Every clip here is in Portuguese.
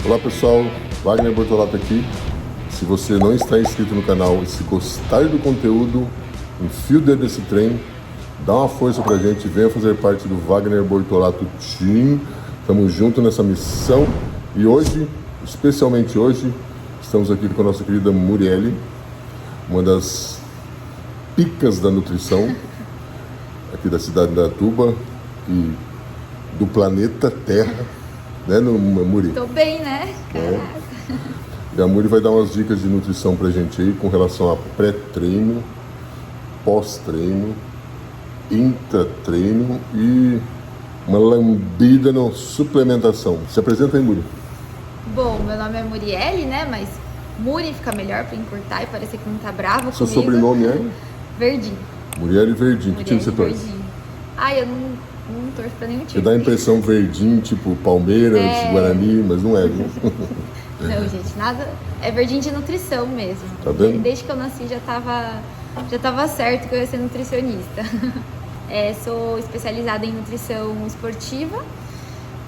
Olá pessoal, Wagner Bortolato aqui. Se você não está inscrito no canal e se gostar do conteúdo, enfia o dedo nesse trem, dá uma força pra gente, venha fazer parte do Wagner Bortolato Team. Estamos juntos nessa missão e hoje, especialmente hoje, estamos aqui com a nossa querida Murielle, uma das picas da nutrição aqui da cidade de Indaiatuba e do planeta Terra, né, Muri? Tô bem, né? E a Muri vai dar umas dicas de nutrição pra gente aí com relação a pré-treino, pós-treino, intra-treino e uma lambida na suplementação. Se apresenta aí, Muri. Bom, meu nome é Murielle, né? Mas Muri fica melhor pra encurtar e parecer que não tá bravo Seu comigo. sobrenome é? Verdinho. Murielle Verdinho. Que time você torce? Verdinho. Ai, eu não torço pra nenhum Você time. dá a impressão verdinho, tipo Palmeiras, Guarani, mas não é, viu? Não, gente, nada. É verdinho de nutrição mesmo. Tá vendo? Desde que eu nasci já tava certo que eu ia ser nutricionista. Sou especializada em nutrição esportiva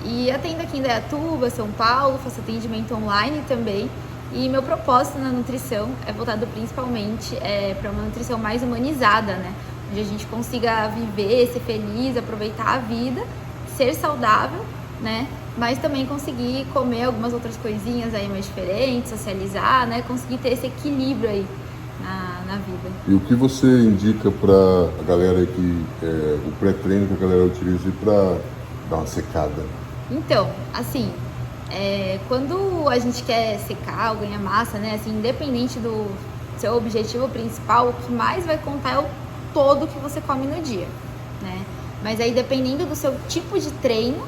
e atendo aqui em Indaiatuba, São Paulo, faço atendimento online também. E meu propósito na nutrição é voltado principalmente para uma nutrição mais humanizada, né? Onde a gente consiga viver, ser feliz, aproveitar a vida, ser saudável, né? Mas também conseguir comer algumas outras coisinhas aí mais diferentes, socializar, né? Conseguir ter esse equilíbrio aí na vida. E o que você indica para a galera que o pré-treino que a galera utiliza para dar uma secada? Então, assim, quando a gente quer secar ou ganhar massa, né? Assim, independente do seu objetivo principal, o que mais vai contar é o todo que você come no dia, né? Mas aí, dependendo do seu tipo de treino,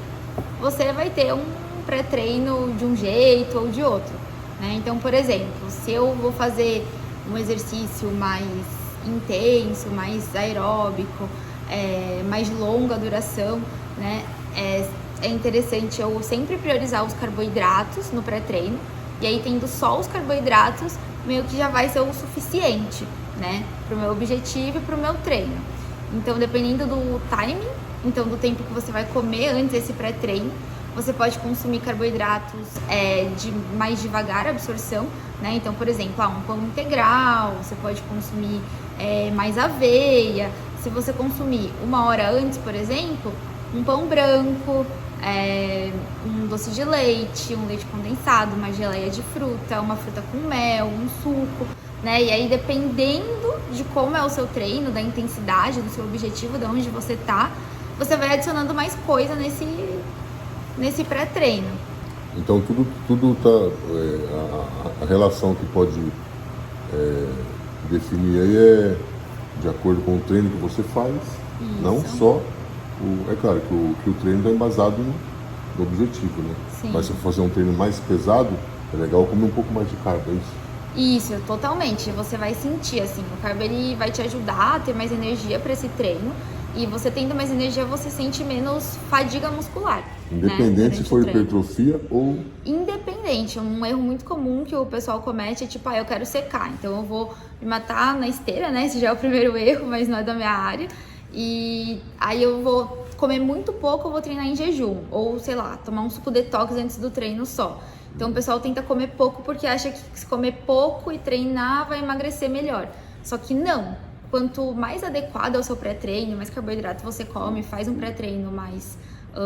você vai ter um pré-treino de um jeito ou de outro, né? Então, por exemplo, se eu vou fazer um exercício mais intenso, mais aeróbico, mais longa duração, né? É interessante eu sempre priorizar os carboidratos no pré-treino, e aí tendo só os carboidratos, meio que já vai ser o suficiente, né? Pro meu objetivo e pro meu treino. Então, dependendo do timing, então do tempo que você vai comer antes desse pré-treino, você pode consumir carboidratos de mais devagar absorção, né? Então, por exemplo, um pão integral, você pode consumir mais aveia. Se você consumir 1 hora antes, por exemplo, um pão branco, um doce de leite, um leite condensado, uma geleia de fruta, uma fruta com mel, um suco, né? E aí, dependendo de como é o seu treino, da intensidade, do seu objetivo, de onde você tá, você vai adicionando mais coisa nesse pré-treino. Então tudo tá a relação que pode definir aí é de acordo com o treino que você faz. Isso. Não só é claro que o treino está embasado no objetivo, né? Sim. Mas se for fazer um treino mais pesado, é legal comer um pouco mais de carbo, é isso? Isso, totalmente. Você vai sentir, assim, o carbo ele vai te ajudar a ter mais energia para esse treino. E você tendo mais energia, você sente menos fadiga muscular. Independente, né, se for hipertrofia ou... Independente. Um erro muito comum que o pessoal comete é tipo, eu quero secar, então eu vou me matar na esteira, né? Esse já é o primeiro erro, mas não é da minha área. E aí eu vou comer muito pouco, eu vou treinar em jejum. Ou, sei lá, tomar um suco detox antes do treino só. Então o pessoal tenta comer pouco porque acha que se comer pouco e treinar vai emagrecer melhor. Só que não. Quanto mais adequado é o seu pré-treino, mais carboidrato você come, faz um pré-treino mais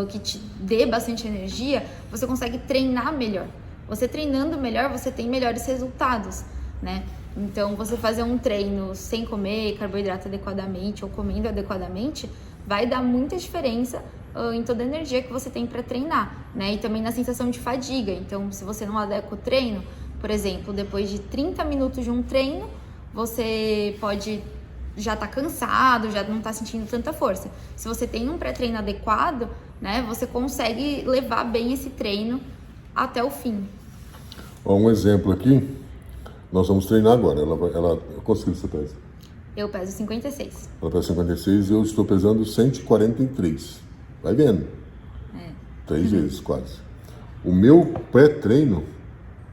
que te dê bastante energia, você consegue treinar melhor. Você treinando melhor, você tem melhores resultados, né? Então, você fazer um treino sem comer carboidrato adequadamente ou comendo adequadamente, vai dar muita diferença em toda a energia que você tem para treinar, né? E também na sensação de fadiga. Então, se você não adequa o treino, por exemplo, depois de 30 minutos de um treino, você pode já tá cansado, já não tá sentindo tanta força. Se você tem um pré-treino adequado, né, você consegue levar bem esse treino até o fim. Um exemplo aqui, nós vamos treinar agora. Quantos quilos você pesa? Eu peso 56. Ela pesa 56 e eu estou pesando 143. Vai vendo. 3 vezes quase. O meu pré-treino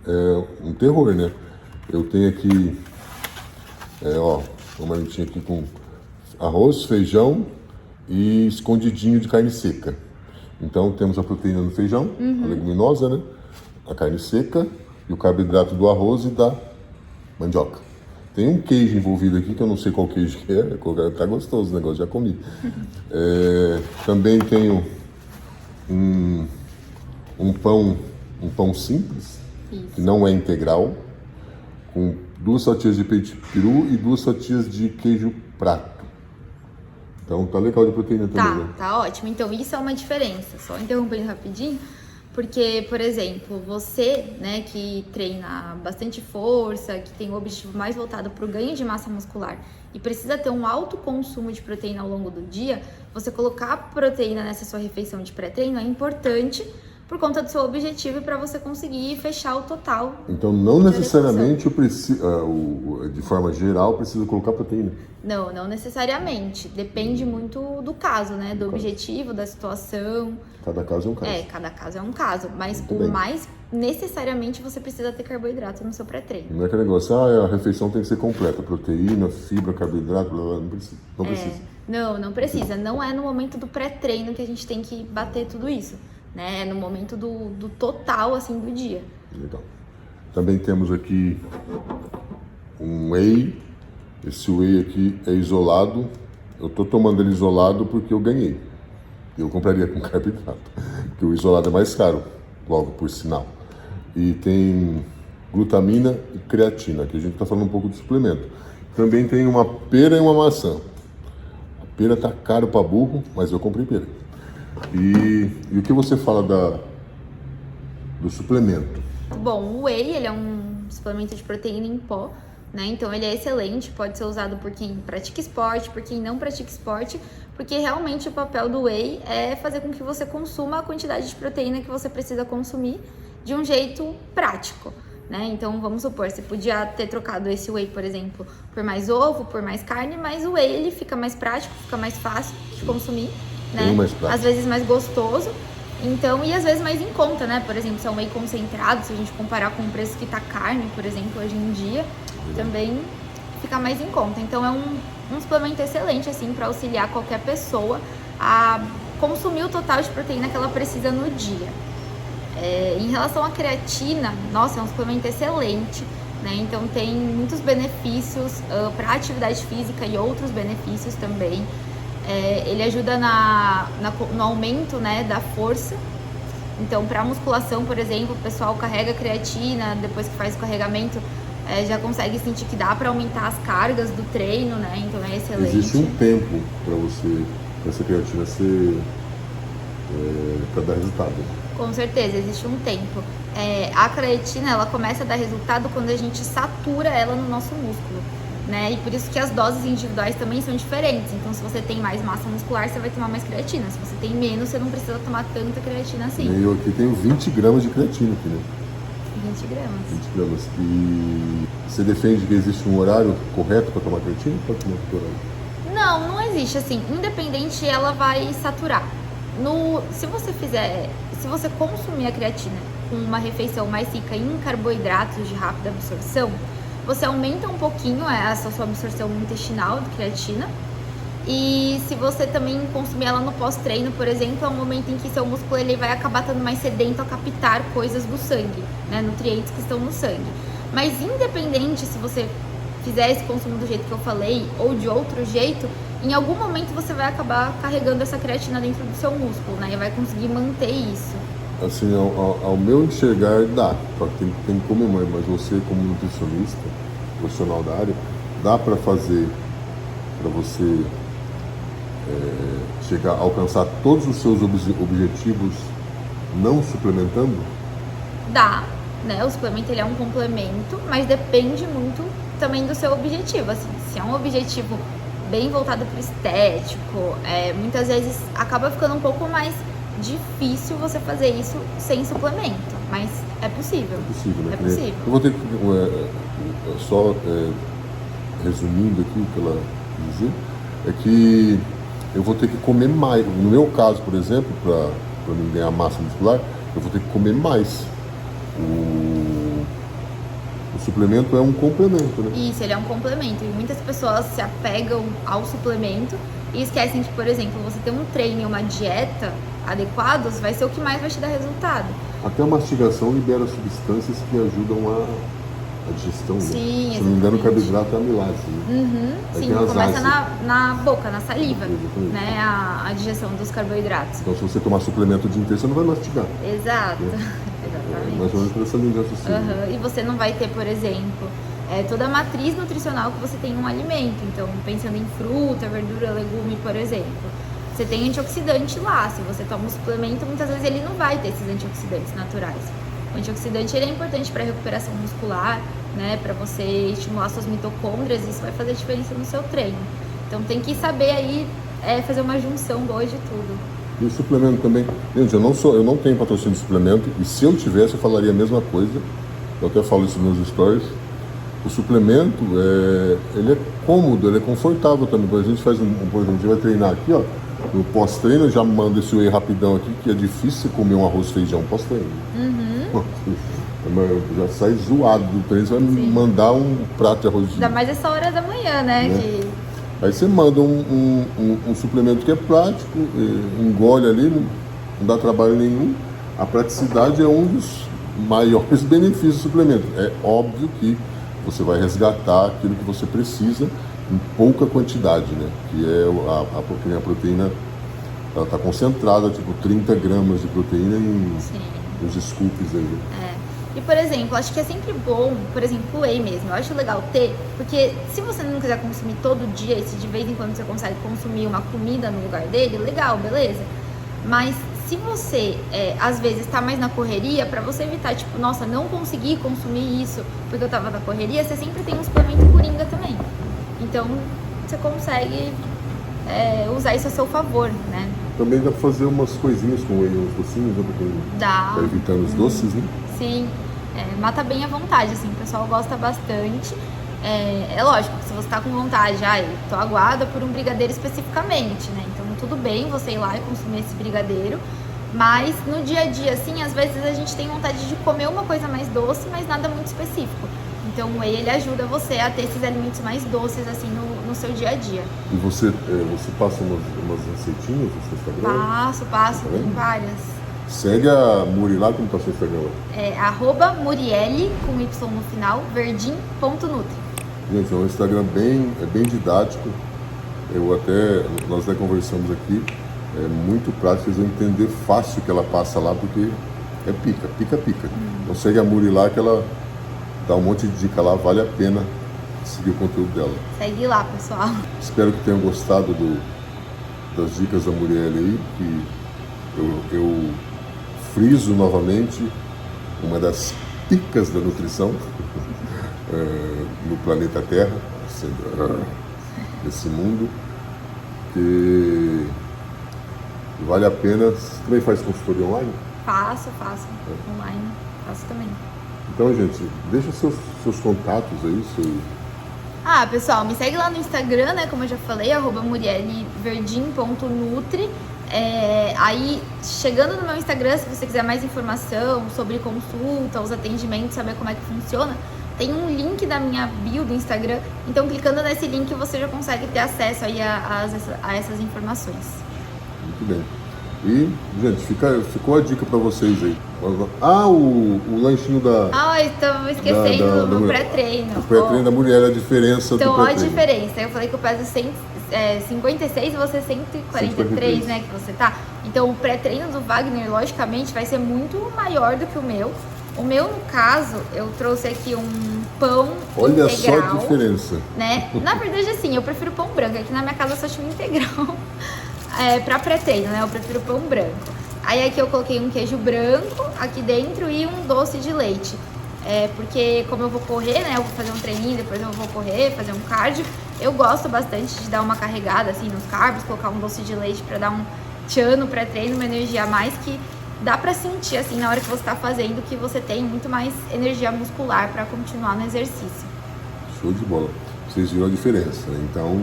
é um terror, né? Eu tenho aqui, uma marmitinha aqui com arroz, feijão e escondidinho de carne seca. Então temos a proteína no feijão, a leguminosa, né? a carne seca e o carboidrato do arroz e da mandioca. Tem um queijo envolvido aqui, que eu não sei qual queijo que é, tá gostoso o negócio, já comi. Também tenho um pão simples, que não é integral, com 2 fatias de peito de peru e 2 fatias de queijo prato. Então tá legal de proteína também, né? Tá ótimo. Então isso é uma diferença. Só interrompendo rapidinho, porque, por exemplo, você, né, que treina bastante força, que tem o objetivo mais voltado para o ganho de massa muscular e precisa ter um alto consumo de proteína ao longo do dia, você colocar proteína nessa sua refeição de pré-treino é importante por conta do seu objetivo e para você conseguir fechar o total. Então não necessariamente eu preciso, de forma geral, preciso colocar proteína. Não necessariamente. Depende muito do caso, né? Do objetivo, da situação. Cada caso é um caso. Cada caso é um caso. Mas Muito o bem. mais necessariamente você precisa ter carboidrato no seu pré-treino. Não é aquele negócio, a refeição tem que ser completa, proteína, fibra, carboidrato, blá, blá, não precisa. Não precisa. Não precisa. Não é no momento do pré-treino que a gente tem que bater tudo isso, né? É no momento do total, assim, do dia. Legal. Também temos aqui um whey. Esse whey aqui é isolado. Eu tô tomando ele isolado porque eu ganhei. Eu compraria com carboidrato, porque o isolado é mais caro, logo por sinal. E tem glutamina e creatina, que a gente está falando um pouco de suplemento. Também tem uma pera e uma maçã. A pera tá caro para burro, mas eu comprei pera. E o que você fala do suplemento? Bom, o whey, ele é um suplemento de proteína em pó, né? Então ele é excelente, pode ser usado por quem pratica esporte, por quem não pratica esporte, porque realmente o papel do whey é fazer com que você consuma a quantidade de proteína que você precisa consumir de um jeito prático, né? Então vamos supor, você podia ter trocado esse whey, por exemplo, por mais ovo, por mais carne, mas o whey ele fica mais prático, fica mais fácil de consumir, né? Às vezes mais gostoso. Então, e às vezes mais em conta, né? Por exemplo, se é um whey concentrado, se a gente comparar com o preço que tá carne, por exemplo, hoje em dia, também fica mais em conta. Então, é um suplemento excelente, assim, para auxiliar qualquer pessoa a consumir o total de proteína que ela precisa no dia. Em relação à creatina, nossa, é um suplemento excelente, né? Então, tem muitos benefícios para a atividade física e outros benefícios também. Ele ajuda no aumento, né, da força. Então, para musculação, por exemplo, o pessoal carrega creatina, depois que faz o carregamento, já consegue sentir que dá para aumentar as cargas do treino, né? Então é excelente. Existe um tempo para essa creatina para dar resultado. Com certeza, existe um tempo. A creatina, ela começa a dar resultado quando a gente satura ela no nosso músculo, né? E por isso que as doses individuais também são diferentes. Então, se você tem mais massa muscular, você vai tomar mais creatina. Se você tem menos, você não precisa tomar tanta creatina assim. Eu aqui tenho 20 gramas de creatina aqui, né? 20 gramas. 20 gramas. E você defende que existe um horário correto para tomar creatina? Pode tomar outro horário? Não existe assim. Independente, ela vai saturar. Se você consumir a creatina com uma refeição mais rica em carboidratos de rápida absorção, você aumenta um pouquinho essa sua absorção intestinal de creatina. E se você também consumir ela no pós-treino, por exemplo, é um momento em que seu músculo ele vai acabar estando mais sedento a captar coisas do sangue, né, nutrientes que estão no sangue. Mas independente se você fizer esse consumo do jeito que eu falei ou de outro jeito, em algum momento você vai acabar carregando essa creatina dentro do seu músculo, né, e vai conseguir manter isso. Assim, ao meu enxergar, dá. Tem que comer mais, mas você, como nutricionista, profissional da área, dá para fazer, para você chegar a alcançar todos os seus objetivos não suplementando? Dá, né? O suplemento ele é um complemento, mas depende muito também do seu objetivo. Assim, se é um objetivo bem voltado para o estético, muitas vezes acaba ficando um pouco mais difícil você fazer isso sem suplemento, mas é possível. É possível, né? É possível. Eu vou ter que, só resumindo aqui o que ela dizer, é que eu vou ter que comer mais. No meu caso, por exemplo, para mim ganhar massa muscular, eu vou ter que comer mais. O suplemento é um complemento, né? Isso, ele é um complemento. E muitas pessoas se apegam ao suplemento e esquecem que, por exemplo, você ter um treino e uma dieta adequados vai ser o que mais vai te dar resultado. Até a mastigação libera substâncias que ajudam a digestão, né? Sim, se não me engano, o exatamente. carboidrato é amilase, né? Sim, tem as começa ácidas. na boca, na saliva, Exatamente. né? A digestão dos carboidratos. Então, se você tomar suplemento o dia inteiro, você não vai mastigar. Exato, É exatamente. mais ou menos por essa linha de raciocínio. E você não vai ter, por exemplo, toda a matriz nutricional que você tem em um alimento. Então, pensando em fruta, verdura, legume, por exemplo. Você tem antioxidante lá. Se você toma um suplemento, muitas vezes ele não vai ter esses antioxidantes naturais. O antioxidante ele é importante para a recuperação muscular, né? Para você estimular suas mitocôndrias. Isso vai fazer diferença no seu treino. Então, tem que saber aí fazer uma junção boa de tudo. E o suplemento também. Gente, eu não tenho patrocínio de suplemento, e se eu tivesse, eu falaria a mesma coisa. Eu até falo isso nos meus stories. O suplemento, ele é cômodo, ele é confortável também. Quando a gente faz por exemplo, a gente vai treinar aqui, ó. No pós-treino, eu já mando esse whey rapidão aqui, que é difícil comer um arroz e feijão pós-treino. Já sai zoado do treino, você vai me mandar um prato de arroz de... Ainda mais essa hora da manhã, né? Que... Aí você manda um suplemento que é prático, engole ali, não dá trabalho nenhum. A praticidade é um dos maiores benefícios do suplemento. É óbvio que você vai resgatar aquilo que você precisa em pouca quantidade, né? Que é a proteína, ela está concentrada, tipo 30 gramas de proteína nos scoops aí. E, por exemplo, acho que é sempre bom, por exemplo, o whey mesmo, eu acho legal ter, porque se você não quiser consumir todo dia, e se de vez em quando você consegue consumir uma comida no lugar dele, legal, beleza. Mas se você, às vezes, está mais na correria, para você evitar, tipo, nossa, não consegui consumir isso porque eu tava na correria, você sempre tem um suplemento coringa também. Então, você consegue usar isso a seu favor, né? Também dá pra fazer umas coisinhas com whey, uns docinhos, né? Porque Dá. tá evitando os doces, né? Sim, mata bem à vontade, assim, o pessoal gosta bastante. É lógico que se você tá com vontade, tô aguada por um brigadeiro especificamente, né? Então tudo bem você ir lá e consumir esse brigadeiro, mas no dia a dia, assim, às vezes a gente tem vontade de comer uma coisa mais doce, mas nada muito específico. Então o whey, ele ajuda você a ter esses alimentos mais doces, assim, no seu dia a dia. E você passa umas receitinhas no seu Instagram? Passo, tem várias. Segue a Muri lá, como tá seu Instagram? @Murielle, com Y no final, verdin.nutri. Gente, é um Instagram bem didático. Nós até conversamos aqui. É muito prático, vocês vão entender fácil o que ela passa lá, porque é pica. Então segue a Muri lá, que ela dá um monte de dica lá, vale a pena seguir o conteúdo dela. Segue lá, pessoal. Espero que tenham gostado das dicas da Murielle aí, que eu friso novamente uma das picas da nutrição no planeta Terra, nesse mundo, que vale a pena. Você também faz consultoria online? Faço online, faço também. Então, gente, deixa seus contatos aí, pessoal, me segue lá no Instagram, né, como eu já falei, @murielleverdin.nutri. Aí, chegando no meu Instagram, se você quiser mais informação sobre consulta, os atendimentos, saber como é que funciona, tem um link da minha bio do Instagram. Então, clicando nesse link, você já consegue ter acesso aí a essas informações. Muito bem. E, gente, ficou a dica pra vocês aí. O lanchinho da... Estamos esquecendo do pré-treino. O pré-treino da mulher, a diferença então, do pré-treino. Então, olha a diferença. Eu falei que eu peso 56 e você 143, né, que você tá. Então, o pré-treino do Wagner, logicamente, vai ser muito maior do que o meu. O meu, no caso, eu trouxe aqui um pão Olha integral. Olha só a diferença. Né? Na verdade, assim, eu prefiro pão branco. Aqui na minha casa eu só tinha um integral. Pra pré-treino, né? Eu prefiro pão branco. Aí aqui eu coloquei um queijo branco aqui dentro e um doce de leite. Porque como eu vou correr, né? Eu vou fazer um treininho, depois eu vou correr, fazer um cardio. Eu gosto bastante de dar uma carregada assim nos carbos, colocar um doce de leite pra dar um tchan no pré-treino, uma energia a mais, que dá pra sentir assim na hora que você tá fazendo, que você tem muito mais energia muscular pra continuar no exercício. Show de bola. Vocês viram a diferença, né? Então,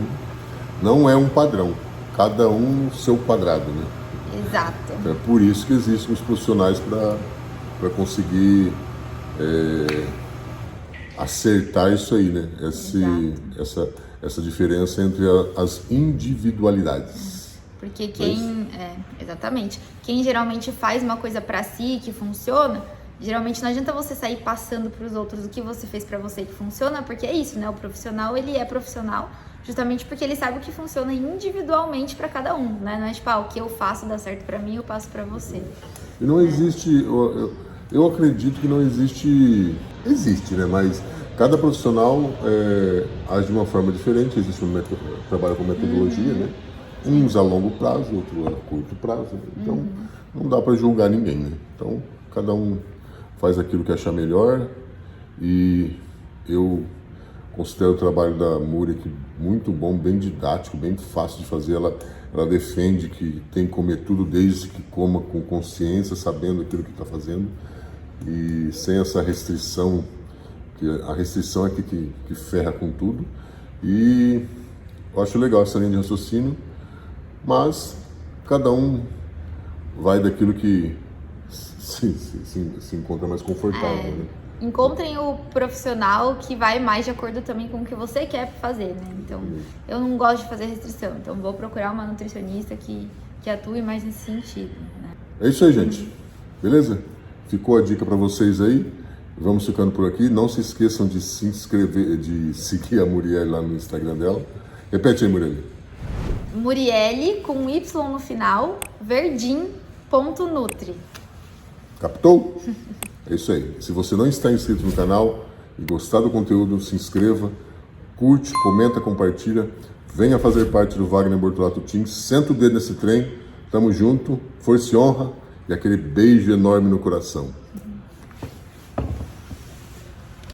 não é um padrão. Cada um no seu quadrado, né? Exato. Então, é por isso que existem os profissionais para conseguir acertar isso aí, né? essa diferença entre as individualidades. Porque exatamente. Quem geralmente faz uma coisa pra si que funciona, geralmente não adianta você sair passando pros outros o que você fez pra você que funciona, porque é isso, né? O profissional, ele é profissional justamente porque ele sabe o que funciona individualmente pra cada um, né? Não é tipo, o que eu faço dá certo pra mim, eu passo pra você. E não existe, eu acredito que não existe, né? Mas cada profissional age de uma forma diferente, existe trabalha com metodologia, né? Uns a longo prazo, outro a curto prazo. Então, não dá para julgar ninguém, né? Então, cada um faz aquilo que achar melhor. E eu considero o trabalho da Múria aqui muito bom, bem didático, bem fácil de fazer. Ela defende que tem que comer tudo desde que coma com consciência, sabendo aquilo que está fazendo. E sem essa restrição, que a restrição é que ferra com tudo. E eu acho legal essa linha de raciocínio. Mas cada um vai daquilo que se encontra mais confortável, né? Encontrem o profissional que vai mais de acordo também com o que você quer fazer, né? Então, eu não gosto de fazer restrição, então vou procurar uma nutricionista que atue mais nesse sentido, né? É isso aí, gente. Beleza? Ficou a dica para vocês aí. Vamos ficando por aqui. Não se esqueçam de se inscrever, de seguir a Murielle lá no Instagram dela. Repete aí, Murielle. Murielle, com Y no final, verdim.nutri. Captou? É isso aí. Se você não está inscrito no canal e gostar do conteúdo, se inscreva, curte, comenta, compartilha. Venha fazer parte do Wagner Bortolato Team. Senta o dedo nesse trem. Tamo junto. Força e honra. E aquele beijo enorme no coração.